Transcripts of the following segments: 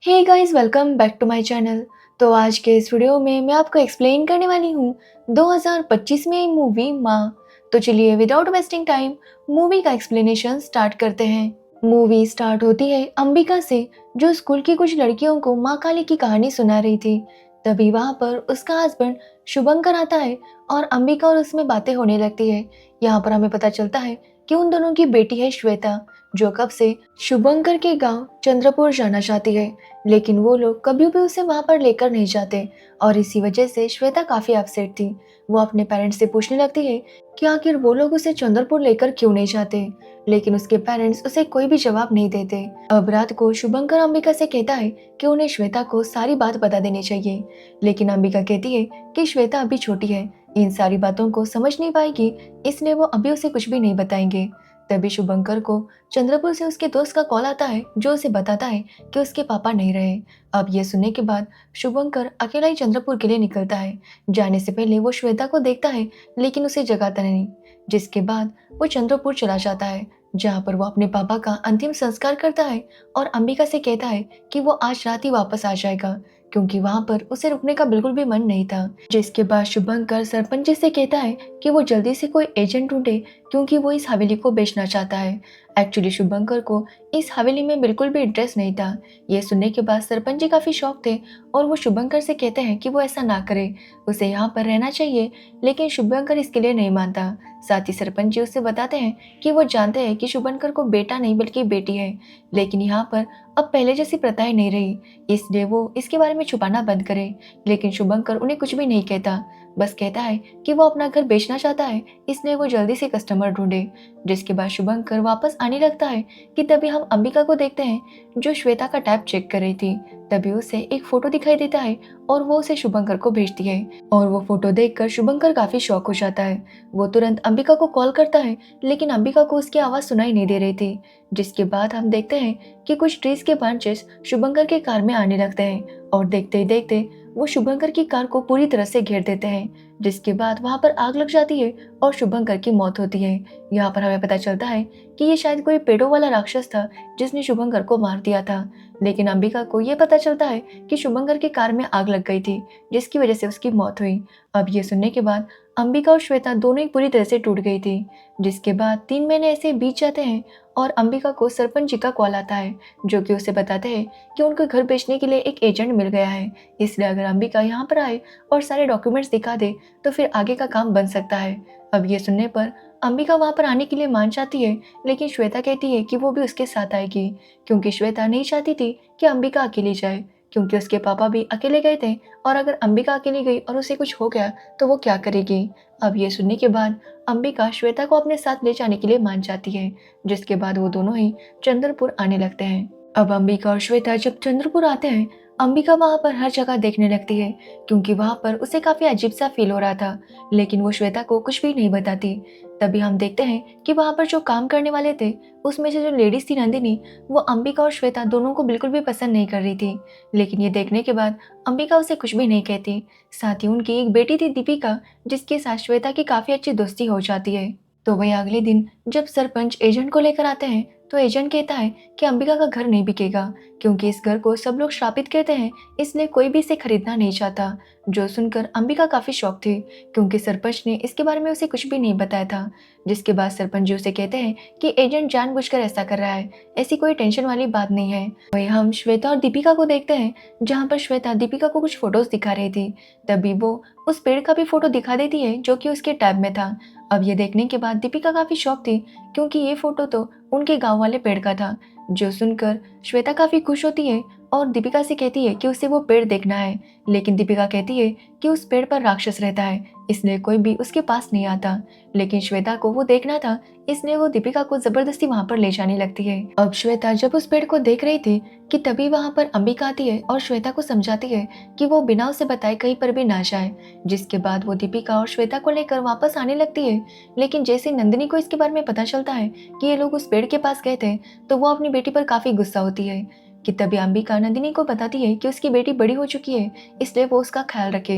Hey guys, welcome back to my channel. तो आज के इस वीडियो में मैं आपको एक्सप्लेन करने वाली हूँ 2025 में आई मूवी माँ। तो चलिए विदाउट वेस्टिंग टाइम मूवी का एक्सप्लेनेशन स्टार्ट करते हैं। मूवी स्टार्ट होती है अंबिका से, जो स्कूल की कुछ लड़कियों को माँ काली की कहानी सुना रही थी। तभी वहाँ पर उसका हस्बैंड शुभंकर आता है और अंबिका और उसमें बातें होने लगती है। यहाँ पर हमें पता चलता है कि उन दोनों की बेटी है श्वेता, जो कब से शुभंकर के गांव चंद्रपुर जाना चाहती है, लेकिन वो लोग कभी भी उसे वहां पर लेकर नहीं जाते। और इसी वजह से श्वेता काफी अपसेट थी। वो अपने पेरेंट्स से पूछने लगती है कि आखिर वो लोग उसे चंद्रपुर लेकर क्यों नहीं जाते, लेकिन उसके पेरेंट्स उसे कोई भी जवाब नहीं देते। अब रात को शुभंकर अंबिका से कहता है कि उन्हें श्वेता को सारी बात बता देनी चाहिए, लेकिन अंबिका कहती है कि श्वेता अभी छोटी है, इन सारी बातों को समझ नहीं पाएगी, इसलिए वो अभी उसे कुछ भी नहीं बताएंगे। तभी शुभंकर को चंद्रपुर से उसके दोस्त का कॉल आता है, जो उसे बताता है कि उसके पापा नहीं रहे। अब ये सुनने के बाद शुभंकर अकेला ही चंद्रपुर के लिए निकलता है। जाने से पहले वो श्वेता को देखता है, लेकिन उसे जगाता नहीं। जिसके बाद वो चंद्रपुर चला जाता है, जहाँ पर वो अपने पापा का अंतिम संस्कार करता है और अंबिका से कहता है कि वो आज रात ही वापस आ जाएगा, क्योंकि वहां पर उसे रुकने का बिल्कुल भी मन नहीं था। जिसके बाद शुभंकर सरपंच जी से कहता है कि वो जल्दी से कोई एजेंट ढूंढे, क्योंकि वो इस हवेली को बेचना चाहता है। एक्चुअली शुभंकर को इस हवेली में बिल्कुल भी इंटरेस्ट नहीं था। ये सुनने के बाद सरपंच जी काफी शॉक थे और वो शुभंकर से कहते हैं कि वो ऐसा ना करे, उसे यहाँ पर रहना चाहिए। लेकिन शुभंकर इसके लिए नहीं मानता। साथ ही सरपंच जी उसे बताते हैं कि वो जानते हैं कि शुभंकर को बेटा नहीं बल्कि बेटी है, लेकिन यहाँ पर अब पहले जैसी प्रथाएं नहीं रही, इसलिए वो इसके बारे में छुपाना बंद करे। लेकिन शुभंकर उन्हें कुछ भी नहीं कहता, बस कहता है कि वो अपना घर बेचना चाहता है, इसलिए वो जल्दी से कस्टमर ढूंढे। जिसके बाद शुभंकर वापस आने लगता है कि तभी हम अंबिका को देखते हैं, जो श्वेता का टैब चेक कर रही थी। तभी उसे एक फोटो दिखाई देता है और वो उसे शुभंकर को भेजती है, और वो फोटो देखकर शुभंकर काफी शॉक हो जाता है। वो तुरंत अंबिका को कॉल करता है, लेकिन अंबिका को उसकी आवाज सुनाई नहीं दे रही थी। जिसके बाद हम देखते हैं कि कुछ ट्रीज के ब्रांचेस शुभंकर के कार में आने लगते हैं, और देखते ही देखते वो शुभंकर की कार को पूरी तरह से घेर देते हैं। जिसके बाद वहां पर आग लग जाती है और शुभंकर की मौत होती है। यहाँ पर हमें पता चलता है कि ये शायद कोई पेड़ों वाला राक्षस था, जिसने शुभंकर को मार दिया था। लेकिन अंबिका को ये पता चलता है कि शुभंकर की कार में आग लग गई थी, जिसकी वजह से उसकी मौत हुई। अब ये सुनने के बाद अंबिका और श्वेता दोनों ही पूरी तरह से टूट गई थी। जिसके बाद 3 महीने ऐसे बीत जाते हैं और अंबिका को सरपंच जी का कॉल आता है, जो कि उसे बताते हैं कि उनको घर बेचने के लिए एक एजेंट मिल गया है, इसलिए अगर अंबिका यहाँ पर आए और सारे डॉक्यूमेंट्स दिखा दे तो फिर आगे का काम बन सकता है। अब ये सुनने पर अंबिका वहां पर आने के लिए मान जाती है, लेकिन श्वेता कहती है कि वो भी उसके साथ आएगी, क्योंकि श्वेता नहीं चाहती थी कि अंबिका अकेली जाए, क्योंकि उसके पापा भी अकेले गए थे, और अगर अंबिका अकेली गई और उसे कुछ हो गया तो वो क्या करेगी। अब ये सुनने के बाद अंबिका श्वेता को अपने साथ ले जाने के लिए मान जाती है। जिसके बाद वो दोनों ही चंद्रपुर आने लगते हैं। अब अंबिका और श्वेता जब चंद्रपुर आते हैं, अंबिका वहां पर हर जगह देखने लगती है, क्योंकि वहां पर उसे काफी अजीब सा फील हो रहा था, लेकिन वो श्वेता को कुछ भी नहीं बताती। तभी हम देखते हैं कि वहां पर जो काम करने वाले थे, उसमें से जो लेडीज थी नंदिनी, वो अंबिका और श्वेता दोनों को बिल्कुल भी पसंद नहीं कर रही थी। लेकिन ये देखने के बाद अंबिका उसे कुछ भी नहीं कहती। साथ ही उनकी एक बेटी थी दीपिका, जिसके साथ श्वेता की काफी अच्छी दोस्ती हो जाती है। तो वही अगले दिन जब सरपंच एजेंट को लेकर आते हैं, तो एजेंट कहता है कि अंबिका का घर नहीं बिकेगा, क्योंकि इस घर को सब लोग श्रापित कहते हैं, इसलिए कोई भी इसे खरीदना नहीं चाहता। जो सुनकर अंबिका काफी शॉक थी, क्योंकि सरपंच ने इसके बारे में उसे कुछ भी नहीं बताया था। जिसके बाद सरपंच जी उसे कहते हैं कि एजेंट जानबूझकर ऐसा कर रहा है, ऐसी कोई टेंशन वाली बात नहीं है। वही हम श्वेता और दीपिका को देखते हैं, जहाँ पर श्वेता दीपिका को कुछ फोटोज दिखा रही थी। तभी वो उस पेड़ का भी फोटो दिखा देती है, जो कि उसके टैब में था। अब ये देखने के बाद दीपिका काफी शॉक थी, क्योंकि ये फोटो तो उनके गांव वाले पेड़ का था। जो सुनकर श्वेता काफी खुश होती है और दीपिका से कहती है कि उसे वो पेड़ देखना है, लेकिन दीपिका कहती है कि उस पेड़ पर राक्षस रहता है, इसलिए कोई भी उसके पास नहीं आता। लेकिन श्वेता को वो देखना था, इसलिए वो दीपिका को जबरदस्ती वहां पर ले जाने लगती है। अब श्वेता जब उस पेड़ को देख रही थी कि तभी वहां पर अंबिका आती है और श्वेता को समझाती है कि वो बिना उसे बताए कहीं पर भी ना जाए। जिसके बाद वो दीपिका और श्वेता को लेकर वापस आने लगती है। लेकिन जैसे नंदिनी को इसके बारे में पता चलता है कि ये लोग उस पेड़ के पास गए थे, तो वो अपनी बेटी पर काफी गुस्सा होती है। कि तभी अंबिका नंदिनी को बताती है कि उसकी बेटी बड़ी हो चुकी है, इसलिए वो उसका ख्याल रखे।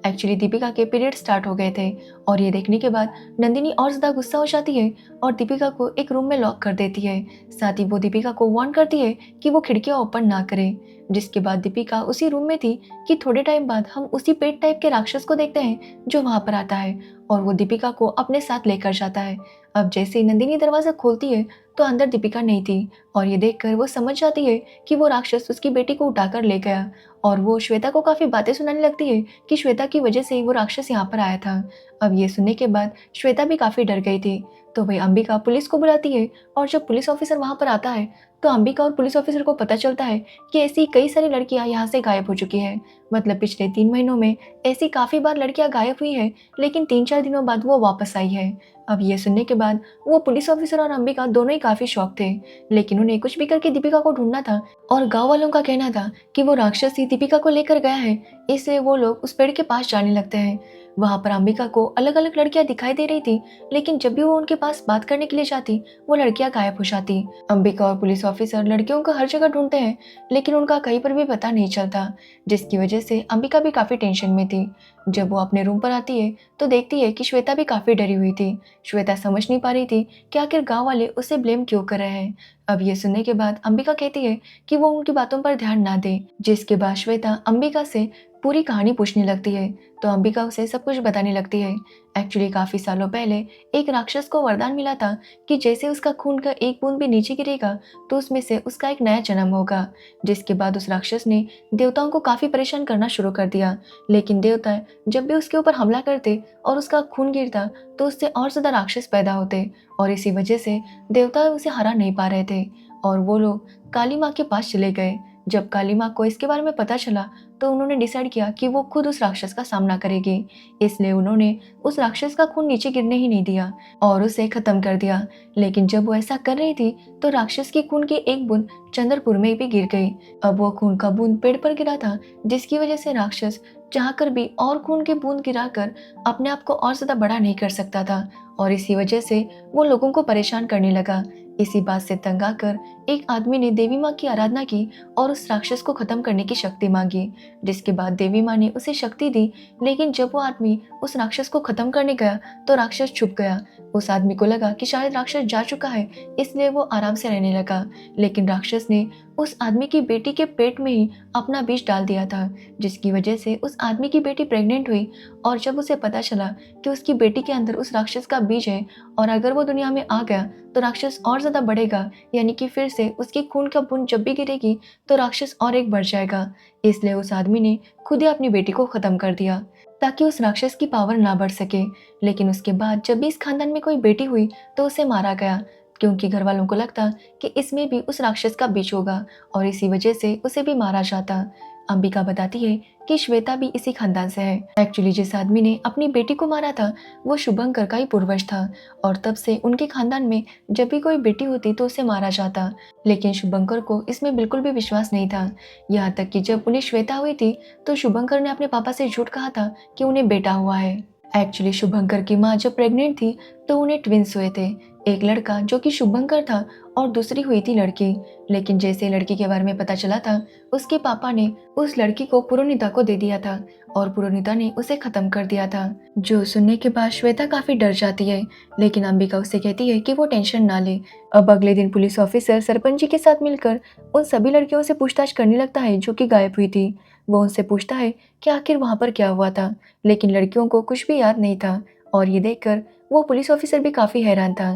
एक्चुअली दीपिका के पीरियड स्टार्ट हो गए थे, और ये देखने के बाद नंदिनी और ज्यादा गुस्सा हो जाती है और दीपिका को एक रूम में लॉक कर देती है। साथ ही वो दीपिका को वार्न करती है कि वो खिड़कियां ओपन ना करे। जिसके बाद दीपिका उसी रूम में थी कि थोड़े टाइम बाद हम उसी पेट टाइप के राक्षस को देखते हैं जो वहां पर आता है और वो दीपिका को अपने साथ लेकर जाता है। अब जैसे ही नंदिनी दरवाजा खोलती है तो अंदर दीपिका नहीं थी और ये देखकर वो समझ जाती है कि वो राक्षस उसकी बेटी को उठाकर ले गया और वो श्वेता को काफी बातें सुनाने लगती है कि श्वेता की वजह से ही वो राक्षस यहाँ पर आया था। अब ये सुनने के बाद श्वेता भी काफी डर गई थी। तो वही अंबिका पुलिस को बुलाती है और जब पुलिस ऑफिसर वहां पर आता है तो अंबिका और पुलिस ऑफिसर को पता चलता है कि ऐसी कई सारी लड़कियां यहाँ से गायब हो चुकी है। मतलब पिछले 3 महीनों में ऐसी काफी बार लड़कियां गायब हुई है, लेकिन 3-4 दिनों बाद वो वापस आई है। अब ये सुनने के बाद वो पुलिस ऑफिसर और अंबिका दोनों ही काफी शॉक थे, लेकिन उन्हें कुछ भी करके दीपिका को ढूंढना था और गांव वालों का कहना था कि वो राक्षस ही दीपिका को लेकर गया है, इसलिए वो लोग उस पेड़ के पास जाने लगते हैं। वहां पर अंबिका को अलग अलग लड़कियां दिखाई दे रही थी, लेकिन जब भी वो उनके पास बात करने के लिए जाती वो लड़कियां गायब हो जाती। अंबिका और पुलिस ऑफिसर लड़कियों को हर जगह ढूंढते हैं, लेकिन उनका कहीं पर भी पता नहीं चलता, जिसकी वजह से अंबिका भी काफी टेंशन में थी। जब वो अपने रूम पर आती है तो देखती है कि श्वेता भी काफी डरी हुई थी। श्वेता समझ नहीं पा रही थी कि आखिर गांव वाले उसे ब्लेम क्यों कर रहे हैं। अब ये सुनने के बाद अंबिका कहती है कि वो उनकी बातों पर ध्यान ना दे, जिसके बाद श्वेता अंबिका से पूरी कहानी पूछने लगती है तो अंबिका उसे सब कुछ बताने लगती है। एक्चुअली काफी सालों पहले एक राक्षस को वरदान मिला था कि जैसे उसका खून का एक बूंद भी नीचे गिरेगा तो उसमें से उसका एक नया जन्म होगा। जिसके बाद उस राक्षस ने देवताओं को काफी परेशान करना शुरू कर दिया, लेकिन देवता जब भी उसके ऊपर हमला करते और उसका खून गिरता तो उससे और ज्यादा राक्षस पैदा होते और इसी वजह से देवता उसे हरा नहीं पा रहे थे और वो लोग काली माँ के पास चले गए। जब काली माँ को इसके बारे में पता चला तो उन्होंने डिसाइड किया कि वो खुद उस राक्षस का सामना करेगी, इसलिए उन्होंने उस राक्षस का खून नीचे गिरने ही नहीं दिया और उसे खत्म कर दिया। लेकिन जब वो ऐसा कर रही थी तो राक्षस की खून की एक बूंद चंद्रपुर में भी गिर गई। अब वो खून का बूंद पेड़ पर गिरा था, जिसकी वजह से राक्षस चाहकर भी और खून की बूंद गिराकर अपने आप को और ज्यादा बड़ा नहीं कर सकता था और इसी वजह से वो लोगों को परेशान करने लगा। इसी बात से तंग आकर एक आदमी ने देवी माँ की आराधना की और उस राक्षस को खत्म करने की शक्ति मांगी, जिसके बाद देवी माँ ने उसे शक्ति दी। लेकिन जब वो आदमी उस राक्षस को खत्म करने गया तो राक्षस छुप गया। उस आदमी को लगा कि शायद राक्षस जा चुका है, इसलिए वो आराम से रहने लगा, लेकिन राक्षस ने उस आदमी की बेटी के पेट में ही अपना बीज डाल दिया था, जिसकी वजह से उस आदमी की बेटी प्रेग्नेंट हुई। और जब उसे पता चला कि उसकी बेटी के अंदर उस राक्षस का बीज है और अगर वो दुनिया में आ गया तो राक्षस और ज्यादा बढ़ेगा, यानी कि फिर से उसकी खून का बूंद जब भी गिरेगी तो राक्षस और एक बढ़ जाएगा। इसलिए उस आदमी ने खुद ही अपनी बेटी को खत्म कर दिया ताकि उस राक्षस की पावर ना बढ़ सके। लेकिन उसके बाद जब भी इस खानदान में कोई बेटी हुई तो उसे मारा गया, क्योंकि घर वालों को लगता कि इसमें भी उस राक्षस का बीज होगा और इसी वजह से उसे भी मारा जाता। अंबिका बताती है कि श्वेता भी इसी खानदान से है। एक्चुअली जिस आदमी ने अपनी बेटी को मारा था वो शुभंकर का ही पूर्वज था और तब से उनके खानदान में जब भी कोई बेटी होती तो उसे मारा जाता। लेकिन शुभंकर को इसमें बिल्कुल भी विश्वास नहीं था, यहाँ तक कि जब उन्हें श्वेता हुई थी तो शुभंकर ने अपने पापा से झूठ कहा था कि उन्हें बेटा हुआ है। एक्चुअली शुभंकर की माँ जब प्रेग्नेंट थी तो उन्हें ट्विंस हुए थे, एक लड़का जो कि शुभंकर था और दूसरी हुई थी लड़की। लेकिन जैसे लड़की के बारे में पता चला था उसके पापा ने उस लड़की को पुरोनिता को दे दिया था और पुरोनिता ने उसे खत्म कर दिया था। जो सुनने के बाद श्वेता काफी डर जाती है, लेकिन अंबिका उससे कहती है कि वो टेंशन ना ले। अब अगले दिन पुलिस ऑफिसर सरपंच जी के साथ मिलकर उन सभी लड़कियों से पूछताछ करने लगता है जो कि गायब हुई थी। वो उनसे पूछता है कि आखिर वहां पर क्या हुआ था, लेकिन लड़कियों को कुछ भी याद नहीं था और ये देखकर वो पुलिस ऑफिसर भी काफी हैरान था।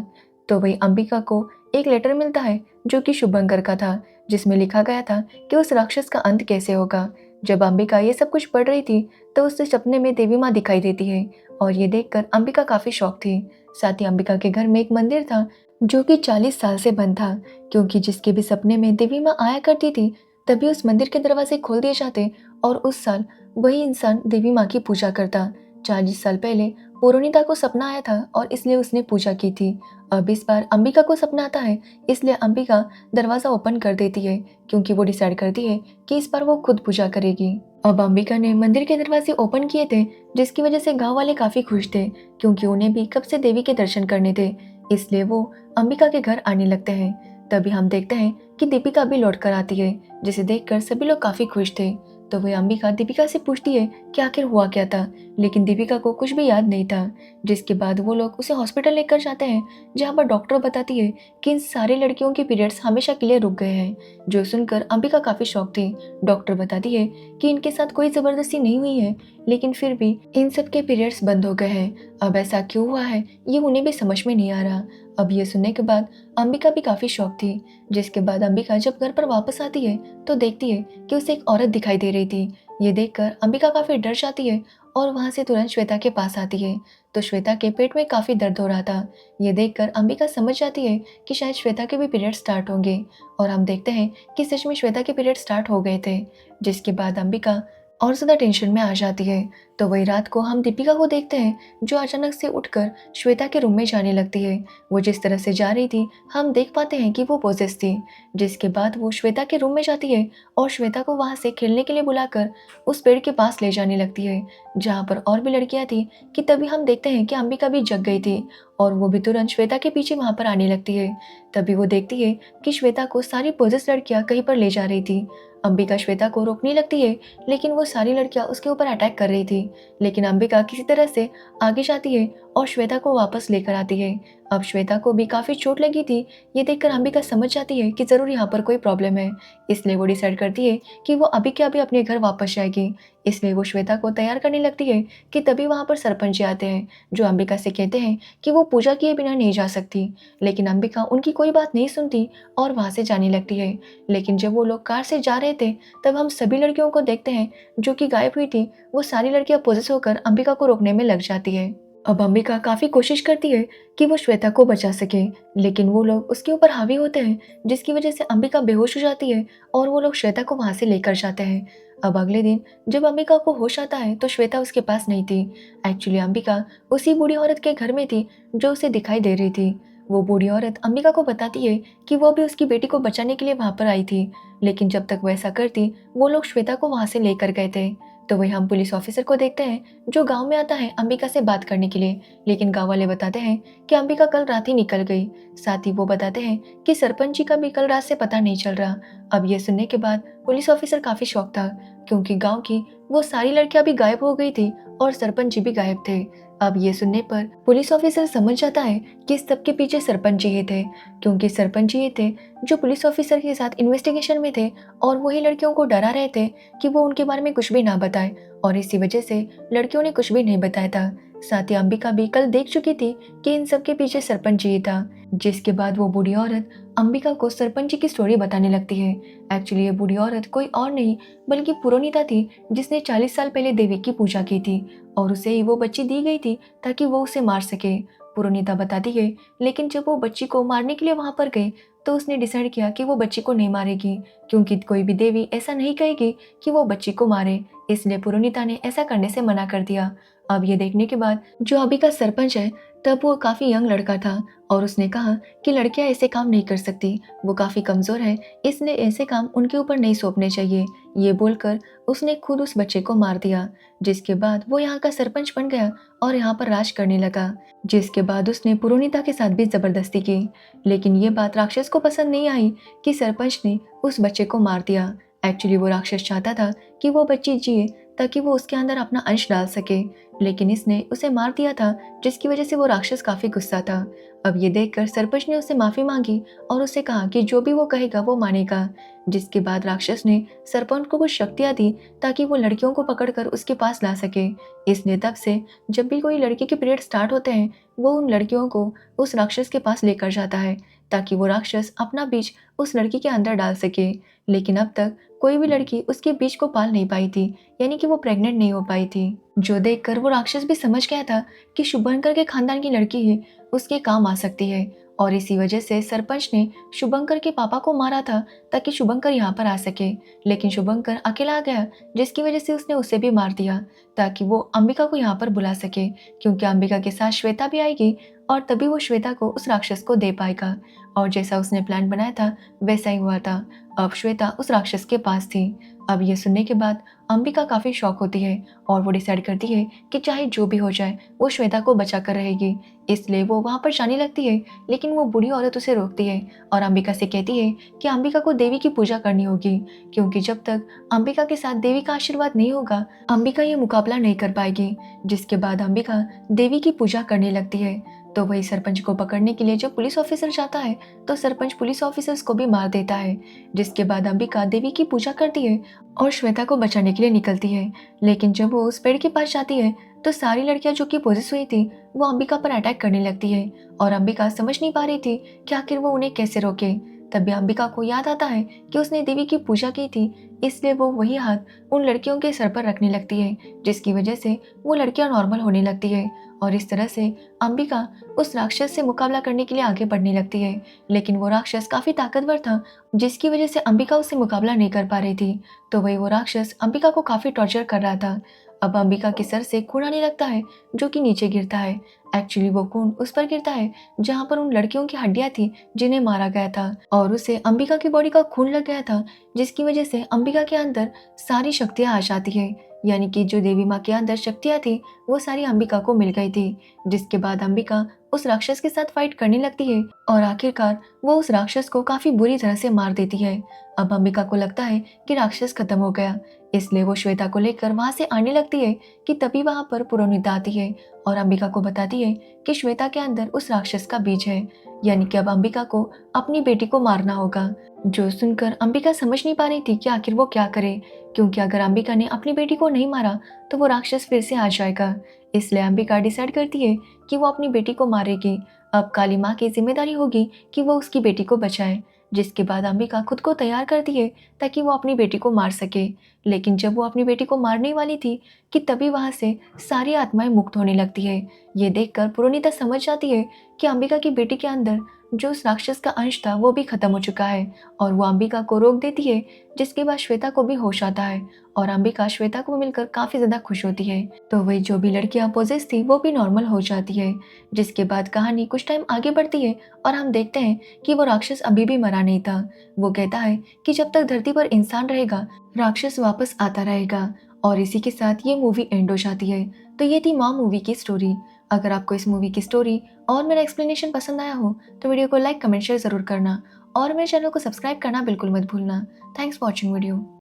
तो वही अंबिका को एक लेटर मिलता है जो कि शुभंकर का था, जिसमें लिखा गया था कि उस राक्षस का अंत कैसे होगा। जब अंबिका ये सब कुछ पढ़ रही थी तो उससे सपने में देवी माँ दिखाई देती है और ये देखकर अंबिका काफी शॉक थी। साथ ही अंबिका के घर में एक मंदिर था जो कि 40 साल से बंद था, क्योंकि जिसके भी सपने में देवी माँ आया करती थी तभी उस मंदिर के दरवाजे खोल दिए जाते और उस साल वही इंसान देवी माँ की पूजा करता। 40 साल पहले पुरोनिता को सपना आया था और इसलिए उसने पूजा की थी। अब इस बार अंबिका को सपना आता है, इसलिए अंबिका दरवाजा ओपन कर देती है, क्योंकि वो डिसाइड करती है कि इस बार वो खुद पूजा करेगी। अब अंबिका ने मंदिर के दरवाजे ओपन किए थे, जिसकी वजह से गांव वाले काफी खुश थे, क्योंकि उन्हें भी कब से देवी के दर्शन करने थे, इसलिए वो अंबिका के घर आने लगते हैं। तभी हम देखते हैं कि दीपिका भी लौट कर आती है, जिसे देखकर सभी लोग काफी खुश थे। तो वह अंबिका दीपिका से पूछती है कि आखिर हुआ क्या था, लेकिन दीपिका को कुछ भी याद नहीं था। जिसके बाद वो लोग उसे हॉस्पिटल लेकर जाते हैं, जहाँ पर डॉक्टर बताती है कि इन सारी लड़कियों के पीरियड्स हमेशा के लिए रुक गए हैं। जो सुनकर अंबिका काफ़ी शॉक थी। डॉक्टर बताती है कि इनके साथ कोई ज़बरदस्ती नहीं हुई है, लेकिन फिर भी इन सब के पीरियड्स बंद हो गए हैं। अब ऐसा क्यों हुआ है, ये उन्हें भी समझ में नहीं आ रहा। अब ये सुनने के बाद अंबिका भी काफ़ी शॉक थी। जिसके बाद अंबिका जब घर पर वापस आती है तो देखती है कि उसे एक औरत दिखाई दे रही थी। ये देखकर अंबिका काफ़ी डर जाती है और वहाँ से तुरंत श्वेता के पास आती है। तो श्वेता के पेट में काफ़ी दर्द हो रहा था। ये देखकर अंबिका समझ जाती है कि शायद श्वेता के भी पीरियड स्टार्ट होंगे, और हम देखते हैं कि सच में श्वेता के पीरियड स्टार्ट हो गए थे। जिसके बाद अंबिका और ज़्यादा टेंशन में आ जाती है। तो वही रात को हम दीपिका को देखते हैं, जो अचानक से उठकर श्वेता के रूम में जाने लगती है। वो जिस तरह से जा रही थी, हम देख पाते हैं कि वो पोजेस थी। जिसके बाद वो श्वेता के रूम में जाती है और श्वेता को वहाँ से खेलने के लिए बुलाकर उस पेड़ के पास ले जाने लगती है, जहाँ पर और भी लड़कियाँ थी। कि तभी हम देखते हैं कि अंबिका भी जग गई थी और वो भी तुरंत श्वेता के पीछे वहाँ पर आने लगती है। तभी वो देखती है कि श्वेता को सारी पोजेस लड़कियाँ कहीं पर ले जा रही थी। अंबिका श्वेता को रोकने लगती है, लेकिन वो सारी लड़कियां उसके ऊपर अटैक कर रही थी। लेकिन अंबिका किसी तरह से आगे जाती है और श्वेता को वापस लेकर आती है। अब श्वेता को भी काफ़ी चोट लगी थी। ये देखकर अंबिका समझ जाती है कि ज़रूर यहाँ पर कोई प्रॉब्लम है, इसलिए वो डिसाइड करती है कि वो अभी के अभी अपने घर वापस जाएगी। इसलिए वो श्वेता को तैयार करने लगती है कि तभी वहाँ पर सरपंच जी आते हैं, जो अंबिका से कहते हैं कि वो पूजा किए बिना नहीं जा सकती। लेकिन अंबिका उनकी कोई बात नहीं सुनती और वहाँ से जाने लगती है। लेकिन जब वो लोग कार से जा रहे थे, तब हम सभी लड़कियों को देखते हैं जो कि गायब हुई थी। वो सारी लड़कियां पोजेस होकर अंबिका को रोकने में लग जाती है। अब अंबिका काफ़ी कोशिश करती है कि वो श्वेता को बचा सके, लेकिन वो लोग उसके ऊपर हावी होते हैं, जिसकी वजह से अंबिका बेहोश हो जाती है और वो लोग श्वेता को वहाँ से लेकर जाते हैं। अब अगले दिन जब अंबिका को होश आता है तो श्वेता उसके पास नहीं थी। एक्चुअली अंबिका उसी बूढ़ी औरत के घर में थी जो उसे दिखाई दे रही थी। वो बूढ़ी औरत अंबिका को बताती है कि वो भी उसकी बेटी को बचाने के लिए वहाँ पर आई थी, लेकिन जब तक वो ऐसा करती, वो लोग श्वेता को वहाँ से लेकर गए थे। तो वही हम पुलिस ऑफिसर को देखते हैं, जो गांव में आता है अंबिका से बात करने के लिए। लेकिन गांव वाले बताते हैं कि अंबिका कल रात ही निकल गई। साथ ही वो बताते हैं कि सरपंच जी का भी कल रात से पता नहीं चल रहा। अब ये सुनने के बाद पुलिस ऑफिसर काफी शॉक था, क्योंकि गाँव की वो सारी लड़कियां भी गायब हो गई थी और सरपंच जी भी गायब थे। अब ये सुनने पर पुलिस ऑफिसर समझ जाता है कि इस सब के पीछे सरपंच जी ही थे, क्योंकि सरपंच जी थे जो पुलिस ऑफिसर के साथ इन्वेस्टिगेशन में थे और वही लड़कियों को डरा रहे थे कि वो उनके बारे में कुछ भी ना बताए, और इसी वजह से लड़कियों ने कुछ भी नहीं बताया था। साथ ही अंबिका भी कल देख चुकी थी कि इन सब के पीछे सरपंच जी था। जिसके बाद वो बूढ़ी औरत अंबिका को सरपंच जी की स्टोरी बताने लगती है। एक्चुअली ये बूढ़ी औरत कोई और नहीं बल्कि पुरोनिता थी, जिसने 40 साल पहले देवी की पूजा की थी और उसे ही वो बच्ची दी गई थी ताकि वो उसे मार सके। पुरोनिता बताती है, लेकिन जब वो बच्ची को मारने के लिए वहां पर गई तो उसने डिसाइड किया कि वो बच्ची को नहीं मारेगी, क्योंकि कोई भी देवी ऐसा नहीं कहेगी कि वो बच्ची को मारे। इसलिए पुरोनिता ने ऐसा करने से मना कर दिया। अब ये देखने के बाद जो अभी का सरपंच है, तब वो काफ़ी यंग लड़का था और उसने कहा कि लड़कियां ऐसे काम नहीं कर सकती, वो काफ़ी कमज़ोर है, इसलिए ऐसे काम उनके ऊपर नहीं सौंपने चाहिए। ये बोलकर उसने खुद उस बच्चे को मार दिया। जिसके बाद वो यहाँ का सरपंच बन गया और यहाँ पर राज करने लगा। जिसके बाद उसने पुरोनिता के साथ भी ज़बरदस्ती की, लेकिन ये बात राक्षस को पसंद नहीं आई कि सरपंच ने उस बच्चे को मार दिया। एक्चुअली वो राक्षस चाहता था कि वो बच्ची जिए ताकि वो उसके अंदर अपना अंश डाल सके, लेकिन इसने उसे मार दिया था, जिसकी वजह से वो राक्षस काफ़ी गुस्सा था। अब ये देखकर सरपंच ने उससे माफ़ी मांगी और उससे कहा कि जो भी वो कहेगा वो मानेगा। जिसके बाद राक्षस ने सरपंच को कुछ शक्तियाँ दी ताकि वो लड़कियों को पकड़कर उसके पास ला सके। इसलिए तब से जब भी कोई लड़की के पीरियड स्टार्ट होते हैं, वो उन लड़कियों को उस राक्षस के पास लेकर जाता है ताकि वो राक्षस अपना बीज उस लड़की के अंदर डाल सके। लेकिन अब तक कोई भी लड़की उसके बीज को पाल नहीं पाई थी, यानी कि वो प्रेग्नेंट नहीं हो पाई थी। जो देखकर वो राक्षस भी समझ गया था कि शुभंकर के खानदान की लड़की ही उसके काम आ सकती है, और इसी वजह से सरपंच ने शुभंकर के पापा को मारा था ताकि शुभंकर यहाँ पर आ सके। लेकिन शुभंकर अकेला आ गया, जिसकी वजह से उसने उसे भी मार दिया ताकि वो अंबिका को यहाँ पर बुला सके, क्योंकि अंबिका के साथ श्वेता भी आएगी और तभी वो श्वेता को उस राक्षस को दे पाएगा। और जैसा उसने प्लान बनाया था वैसा ही हुआ था। अब श्वेता उस राक्षस के पास थी। अब ये सुनने के बाद अंबिका काफ़ी शॉक होती है और वो डिसाइड करती है कि चाहे जो भी हो जाए वो श्वेता को बचा कर रहेगी। इसलिए वो वहाँ पर जाने लगती है, लेकिन वो बूढ़ी औरत उसे रोकती है और अंबिका से कहती है कि अंबिका को देवी की पूजा करनी होगी, क्योंकि जब तक अंबिका के साथ देवी का आशीर्वाद नहीं होगा अंबिका ये मुकाबला नहीं कर पाएगी। जिसके बाद अंबिका देवी की पूजा करने लगती है। तो वही सरपंच को पकड़ने के लिए जब पुलिस ऑफिसर जाता है तो सरपंच पुलिस ऑफिसर्स को भी मार देता है। जिसके बाद अंबिका देवी की पूजा करती है और श्वेता को बचाने के लिए निकलती है। लेकिन जब वो उस पेड़ के पास जाती है तो सारी लड़कियां जो कि पोजेस हुई थी वो अंबिका पर अटैक करने लगती है और अंबिका समझ नहीं पा रही थी कि आखिर वो उन्हें कैसे रोके। तभी अंबिका को याद आता है कि उसने देवी की पूजा की थी, इसलिए वो वही हाथ उन लड़कियों के सर पर रखने लगती है, जिसकी वजह से वो लड़कियां नॉर्मल होने लगती है। और इस तरह से अंबिका उस राक्षस से मुकाबला करने के लिए आगे बढ़ने लगती है। लेकिन वो राक्षस काफी ताकतवर था, जिसकी वजह से अंबिका उससे मुकाबला नहीं कर पा रही थी। तो वही वो राक्षस अंबिका को काफी टॉर्चर कर रहा था। अब अंबिका के सर से खून आने लगता है, जो कि नीचे गिरता है। एक्चुअली वो खून उस पर गिरता है जहाँ पर उन लड़कियों की हड्डियां थी जिन्हें मारा गया था, और उसे अंबिका की बॉडी का खून लग गया था, जिसकी वजह से अंबिका के अंदर सारी शक्तियां आ जाती है। यानी कि जो देवी माँ के अंदर शक्तियां थी वो सारी अंबिका को मिल गई थी। जिसके बाद अंबिका उस राक्षस के साथ फाइट करने लगती है और आखिरकार वो उस राक्षस को काफी बुरी तरह से मार देती है। अब अंबिका को लगता है कि राक्षस खत्म हो गया, इसलिए वो श्वेता को लेकर वहां से आने लगती है कि तभी वहां पर पुरोनिता आती है और अंबिका को बताती है कि श्वेता के अंदर उस राक्षस का बीज है। यानी कि अब अंबिका को अपनी बेटी को मारना होगा। जो सुनकर अंबिका समझ नहीं पा रही थी कि आखिर वो क्या करे, क्योंकि अगर अंबिका ने अपनी बेटी को नहीं मारा तो वो राक्षस फिर से आ जाएगा। इसलिए अंबिका डिसाइड करती है कि वो अपनी बेटी को मारेगी। अब काली माँ की जिम्मेदारी होगी कि वो उसकी बेटी को बचाए। जिसके बाद अंबिका खुद को तैयार करती है ताकि वो अपनी बेटी को मार सके। लेकिन जब वो अपनी बेटी को मारने वाली थी कि तभी वहां से सारी आत्माएं मुक्त होने लगती है। ये देखकर पुरोनिता समझ जाती है कि अंबिका की बेटी के अंदर जो उस राक्षस का अंश था वो भी खत्म हो चुका है, और वो अंबिका को रोक देती है। जिसके बाद श्वेता को भी होश आता है और अंबिका श्वेता को मिलकर काफी ज्यादा खुश होती है। तो वही जो भी लड़कियां पोजेस थी वो भी नॉर्मल हो जाती है। जिसके बाद कहानी कुछ टाइम आगे बढ़ती है और हम देखते हैं कि वो राक्षस अभी भी मरा नहीं था। वो कहता है कि जब तक धरती पर इंसान रहेगा राक्षस वापस आता रहेगा। और इसी के साथ ये मूवी एंड हो जाती है। तो ये थी माँ मूवी की स्टोरी। अगर आपको इस मूवी की स्टोरी और मेरा एक्सप्लेनेशन पसंद आया हो तो वीडियो को लाइक कमेंट शेयर जरूर करना और मेरे चैनल को सब्सक्राइब करना बिल्कुल मत भूलना। Thanks for watching video.